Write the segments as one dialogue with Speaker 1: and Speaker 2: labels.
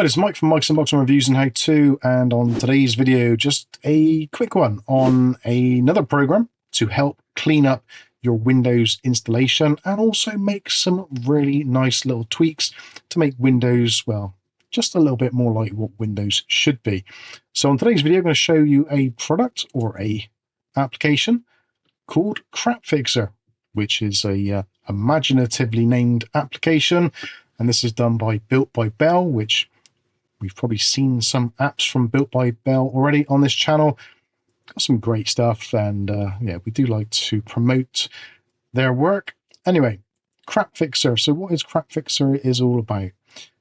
Speaker 1: Hi, this is Mike from Mike's Unboxing Reviews and How To, and on today's video, just a quick one on another program to help clean up your Windows installation and also make some really nice little tweaks to make Windows, well, just a little bit more like what Windows should be. So on today's video, I'm going to show you a product or a application called CrapFixer, which is a imaginatively named application. And this is done by BuiltbyBel, which we've probably seen some apps from BuiltbyBel already on this channel. Got some great stuff, and yeah, we do like to promote their work. Anyway, CrapFixer. So what is CrapFixer is all about?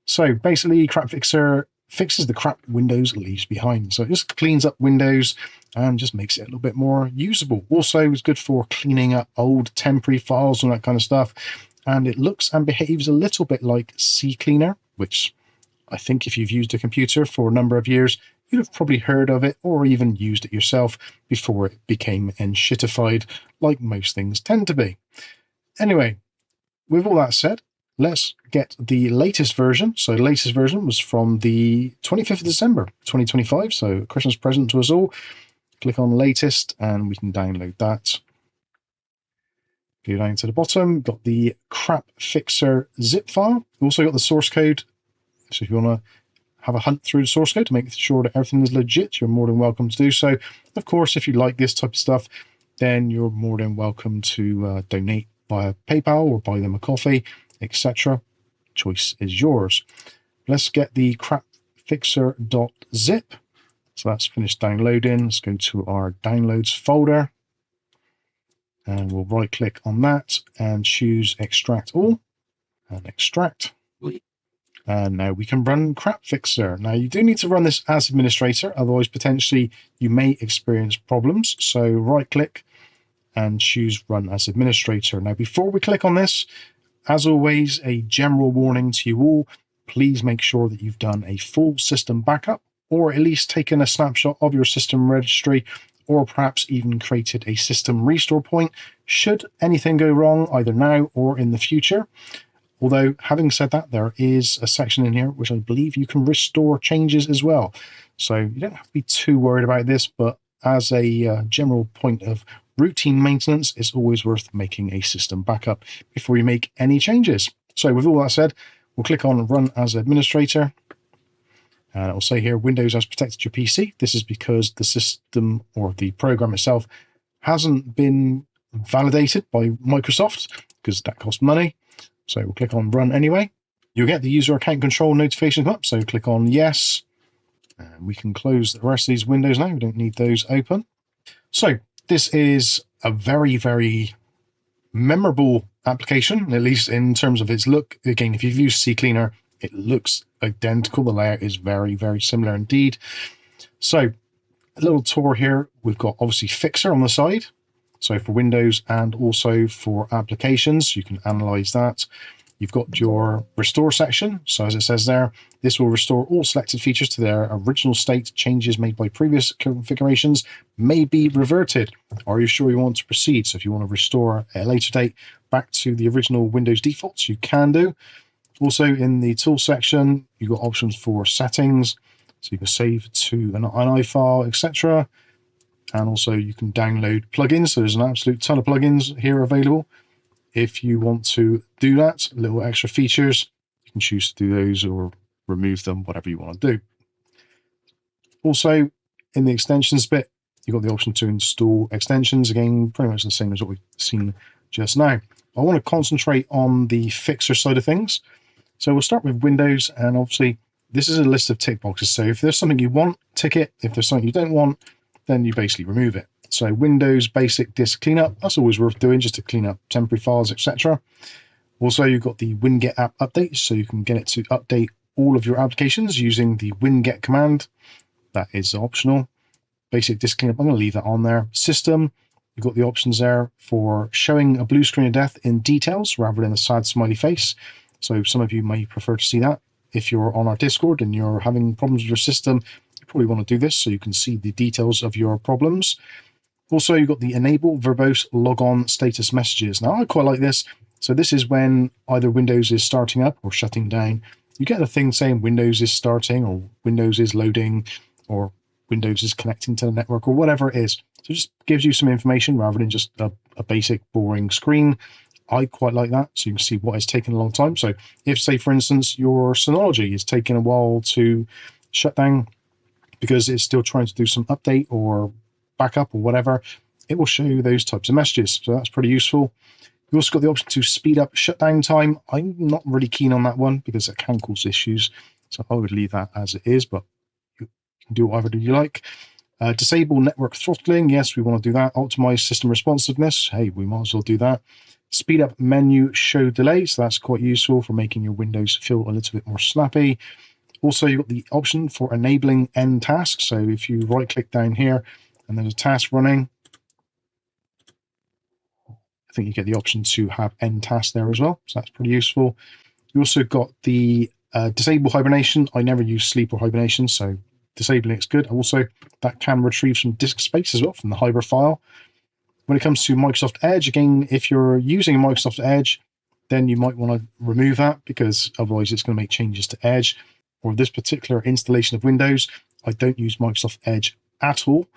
Speaker 1: So basically, CrapFixer fixes the crap Windows leaves behind. So it just cleans up Windows and just makes it a little bit more usable. Also, it's good for cleaning up old temporary files and that kind of stuff. And it looks and behaves a little bit like CCleaner, which I think if you've used a computer for a number of years, you'd have probably heard of it or even used it yourself before it became enshitified, like most things tend to be. Anyway, with all that said, let's get the latest version. So the latest version was from the 25th of December, 2025. So a Christmas present to us all. Click on latest and we can download that. Go down to the bottom, got the CrapFixer zip file. Also got the source code. So if you want to have a hunt through the source code to make sure that everything is legit, you're more than welcome to do so. Of course, if you like this type of stuff, then you're more than welcome to donate via PayPal or buy them a coffee, etc. Choice is yours. Let's get the crapfixer.zip. So that's finished downloading. Let's go to our downloads folder. And we'll right click on that and choose extract all and extract. And now we can run CrapFixer. Now you do need to run this as administrator, otherwise potentially you may experience problems. So right click and choose run as administrator. Now before we click on this, as always, a general warning to you all, please make sure that you've done a full system backup or at least taken a snapshot of your system registry, or perhaps even created a system restore point should anything go wrong either now or in the future. Although, having said that, there is a section in here which I believe you can restore changes as well. So you don't have to be too worried about this, but as a general point of routine maintenance, it's always worth making a system backup before you make any changes. So with all that said, we'll click on Run as Administrator. And it will say here, Windows has protected your PC. This is because the system or the program itself hasn't been validated by Microsoft, because that costs money. So we'll click on Run anyway. You'll get the user account control notification come up, so click on Yes. And we can close the rest of these windows now. We don't need those open. So this is a very, very memorable application, at least in terms of its look. Again, if you've used CCleaner, it looks identical. The layout is very, very similar indeed. So a little tour here. We've got obviously Fixer on the side. So for Windows and also for applications, you can analyze that. You've got your restore section. So as it says there, this will restore all selected features to their original state. Changes made by previous configurations may be reverted. Are you sure you want to proceed? So if you want to restore at a later date back to the original Windows defaults, you can do. Also in the tool section, you've got options for settings. So you can save to an INI file, etc. And also you can download plugins. So there's an absolute ton of plugins here available. If you want to do that, little extra features, you can choose to do those or remove them, whatever you want to do. Also, in the extensions bit, you've got the option to install extensions. Again, pretty much the same as what we've seen just now. I want to concentrate on the Fixer side of things. So we'll start with Windows, and obviously this is a list of tick boxes. So if there's something you want, tick it. If there's something you don't want, then you basically remove it. So Windows basic disk cleanup, that's always worth doing just to clean up temporary files, etc. Also, you've got the WinGet app update, so you can get it to update all of your applications using the WinGet command. That is optional. Basic disk cleanup, I'm going to leave that on there. System, you've got the options there for showing a blue screen of death in details rather than a sad smiley face. So some of you may prefer to see that. If you're on our Discord and you're having problems with your system, you probably want to do this so you can see the details of your problems. Also, you've got the enable verbose logon status messages. Now, I quite like this. So this is when either Windows is starting up or shutting down you get a thing saying Windows is starting, or Windows is loading, or Windows is connecting to the network, or whatever it is. So it just gives you some information rather than just a basic boring screen. I quite like that, so you can see what is taking a long time. So if, say, for instance, your Synology is taking a while to shut down because it's still trying to do some update or backup or whatever, it will show you those types of messages. So that's pretty useful. You've also got the option to speed up shutdown time. I'm not really keen on that one because it can cause issues. So I would leave that as it is, but you can do whatever you like. Disable network throttling. Yes, we want to do that. Optimize system responsiveness. Hey, we might as well do that. Speed up menu show delay. So that's quite useful for making your windows feel a little bit more snappy. Also, you've got the option for enabling end tasks. So if you right click down here and there's a task running, I think you get the option to have end task there as well. So that's pretty useful. You also got the disable hibernation. I never use sleep or hibernation, so disabling it's good. Also, that can retrieve some disk space as well from the Hyper file. When it comes to Microsoft Edge, again, if you're using Microsoft Edge, then you might want to remove that because otherwise it's going to make changes to Edge. For this particular installation of Windows, I don't use Microsoft Edge at all.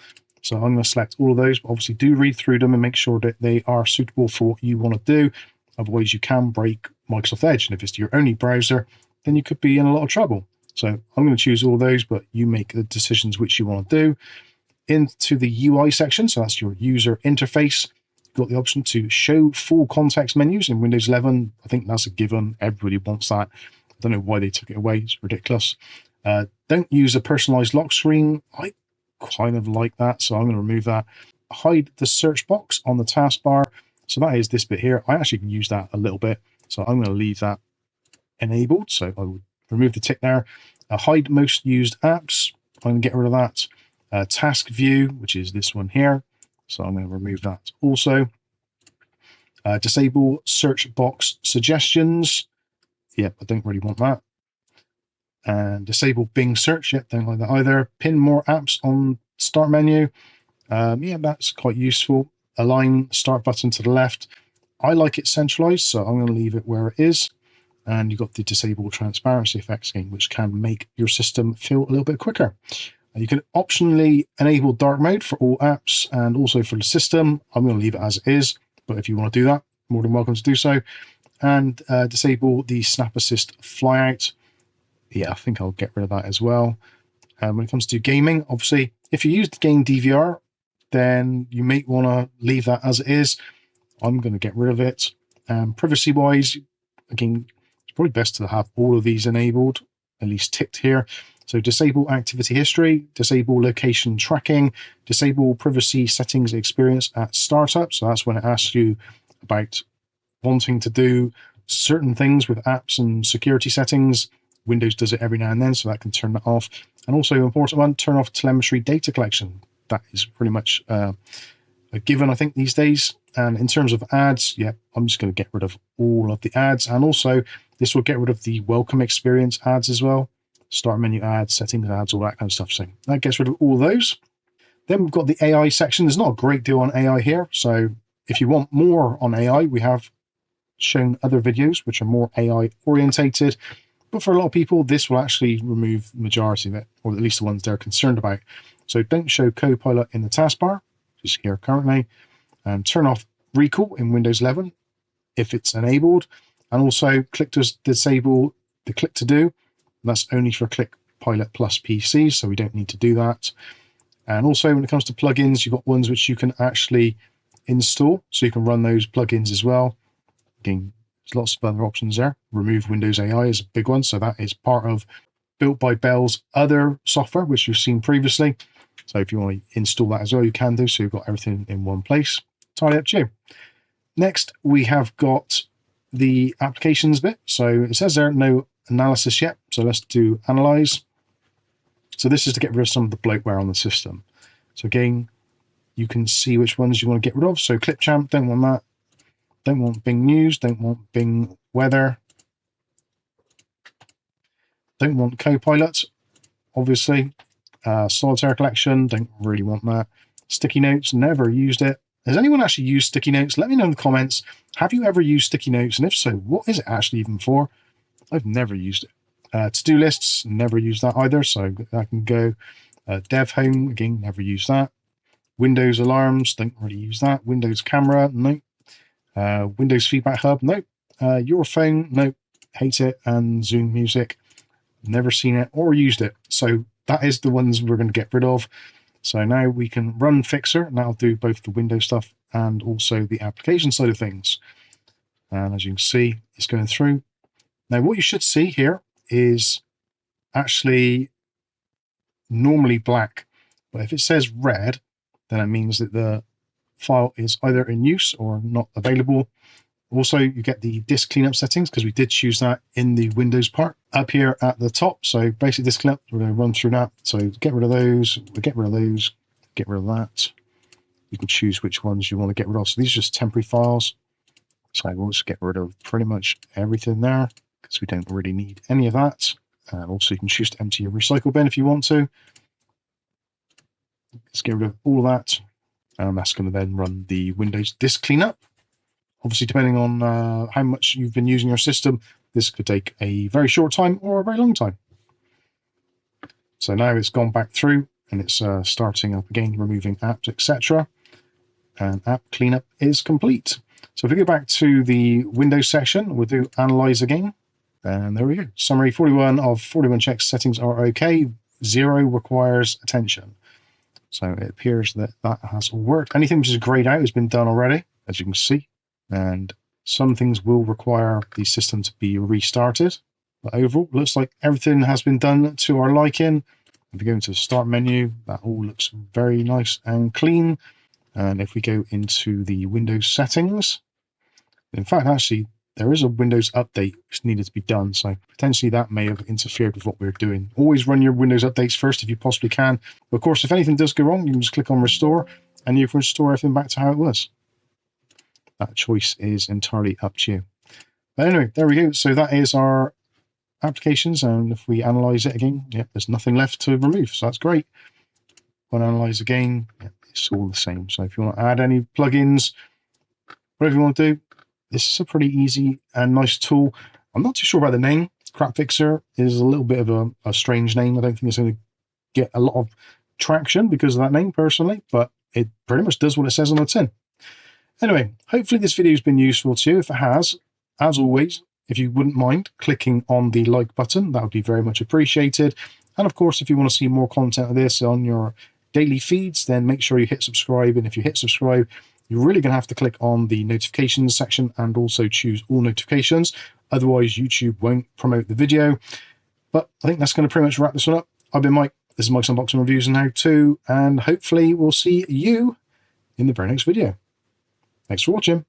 Speaker 1: So I'm going to select all of those, but obviously do read through them and make sure that they are suitable for what you want to do. Otherwise, you can break Microsoft Edge. And if it's your only browser, then you could be in a lot of trouble. So I'm going to choose all of those, but you make the decisions which you want to do. Into the UI section, so that's your user interface. You've got the option to show full context menus in Windows 11. I think that's a given. Everybody wants that. I don't know why they took it away. It's ridiculous. Don't use a personalized lock screen. I kind of like that, so I'm going to remove that. Hide the search box on the taskbar. So that is this bit here. I actually can use that a little bit, so I'm going to leave that enabled. So I would remove the tick there. Hide most used apps. I'm going to get rid of that. Task view, which is this one here. So I'm going to remove that also. Disable search box suggestions. Yep, I don't really want that. And disable Bing search. Yep, don't like that either. Pin more apps on start menu. Yeah, that's quite useful. Align start button to the left. I like it centralized, so I'm going to leave it where it is. And you've got the disable transparency effects again, which can make your system feel a little bit quicker. You can optionally enable dark mode for all apps and also for the system. I'm going to leave it as it is, but if you want to do that, more than welcome to do so. And disable the snap assist flyout. Yeah, I think I'll get rid of that as well. When it comes to gaming, obviously, if you use the game DVR, then you may want to leave that as it is. I'm going to get rid of it. Privacy-wise, again, it's probably best to have all of these enabled, at least ticked here. So disable activity history, disable location tracking, disable privacy settings experience at startup. So that's when it asks you about wanting to do certain things with apps and security settings. Windows does it every now and then, so that can turn that off. And also, important one, turn off telemetry data collection. That is pretty much a given, I think, these days. And in terms of ads, yeah, I'm just going to get rid of all of the ads. And also, this will get rid of the welcome experience ads as well. Start menu ads, settings ads, all that kind of stuff. So that gets rid of all those. Then we've got the AI section. There's not a great deal on AI here. So if you want more on AI, we have shown other videos which are more AI orientated. But for a lot of people, this will actually remove the majority of it, or at least the ones they're concerned about. So don't show Copilot in the taskbar, which is here currently, and turn off recall in Windows 11 if it's enabled. And also click to disable the click to do. That's only for Click Pilot Plus PC, so we don't need to do that. And also when it comes to plugins, you've got ones which you can actually install, so you can run those plugins as well. Again, there's lots of other options there. Remove Windows AI is a big one, so that is part of BuiltbyBel's other software, which you've seen previously. So if you want to install that as well, you can do, so you've got everything in one place. Entirely up to you. Next, we have got the applications bit. So it says there, no analysis yet, so let's do analyze. So this is to get rid of some of the bloatware on the system. So again, you can see which ones you want to get rid of. So Clipchamp, don't want that. Don't want Bing News, don't want Bing Weather. Don't want Copilot, obviously. Solitaire Collection, don't really want that. Sticky Notes, never used it. Has anyone actually used Sticky Notes? Let me know in the comments. Have you ever used Sticky Notes? And if so, what is it actually even for? I've never used it. To-do lists, never use that either, so I can go. Dev home, again, never use that. Windows alarms, don't really use that. Windows camera, nope. Windows feedback hub, nope. Your phone, nope. Hate it. And Zoom music, never seen it or used it. So that is the ones we're going to get rid of. So now we can run Fixer, and that'll do both the Windows stuff and also the application side of things. And as you can see, it's going through. Now what you should see here is actually normally black, but if it says red, then it means that the file is either in use or not available. Also, you get the disk cleanup settings because we did choose that in the Windows part up here at the top. So basic disk cleanup, we're going to run through that. So get rid of those, get rid of those, get rid of that. You can choose which ones you want to get rid of. So these are just temporary files. So we'll just get rid of pretty much everything there because we don't really need any of that. And also you can choose to empty your recycle bin if you want to. Let's get rid of all that. And that's going to then run the Windows disk cleanup. Obviously, depending on how much you've been using your system, this could take a very short time or a very long time. So now it's gone back through and it's starting up again, removing apps, etc. And app cleanup is complete. So if we go back to the Windows section, we'll do Analyze again. And there we go. Summary: 41 of 41 checks settings are okay. 0 requires attention. So it appears that that has all worked. Anything which is grayed out has been done already, as you can see. And some things will require the system to be restarted. But overall, looks like everything has been done to our liking. If we go into the Start menu, that all looks very nice and clean. And if we go into the Windows settings, in fact, actually, there is a Windows update which needed to be done. So potentially that may have interfered with what we're doing. Always run your Windows updates first if you possibly can. But of course, if anything does go wrong, you can just click on Restore and you can restore everything back to how it was. That choice is entirely up to you. But anyway, there we go. So that is our applications. And if we analyze it again, yeah, there's nothing left to remove. So that's great. When analyze again, yeah, it's all the same. So if you want to add any plugins, whatever you want to do, this is a pretty easy and nice tool. I'm not too sure about the name. CrapFixer is a little bit of a strange name. I don't think it's going to get a lot of traction because of that name personally, but it pretty much does what it says on the tin. Anyway, hopefully this video has been useful to you. If it has, as always, if you wouldn't mind clicking on the like button, that would be very much appreciated. And of course, if you want to see more content of this on your daily feeds, then make sure you hit subscribe. And if you hit subscribe, you're really going to have to click on the notifications section and also choose all notifications. Otherwise, YouTube won't promote the video. But I think that's going to pretty much wrap this one up. I've been Mike. This is Mike's Unboxing Reviews and How To. And hopefully we'll see you in the very next video. Thanks for watching.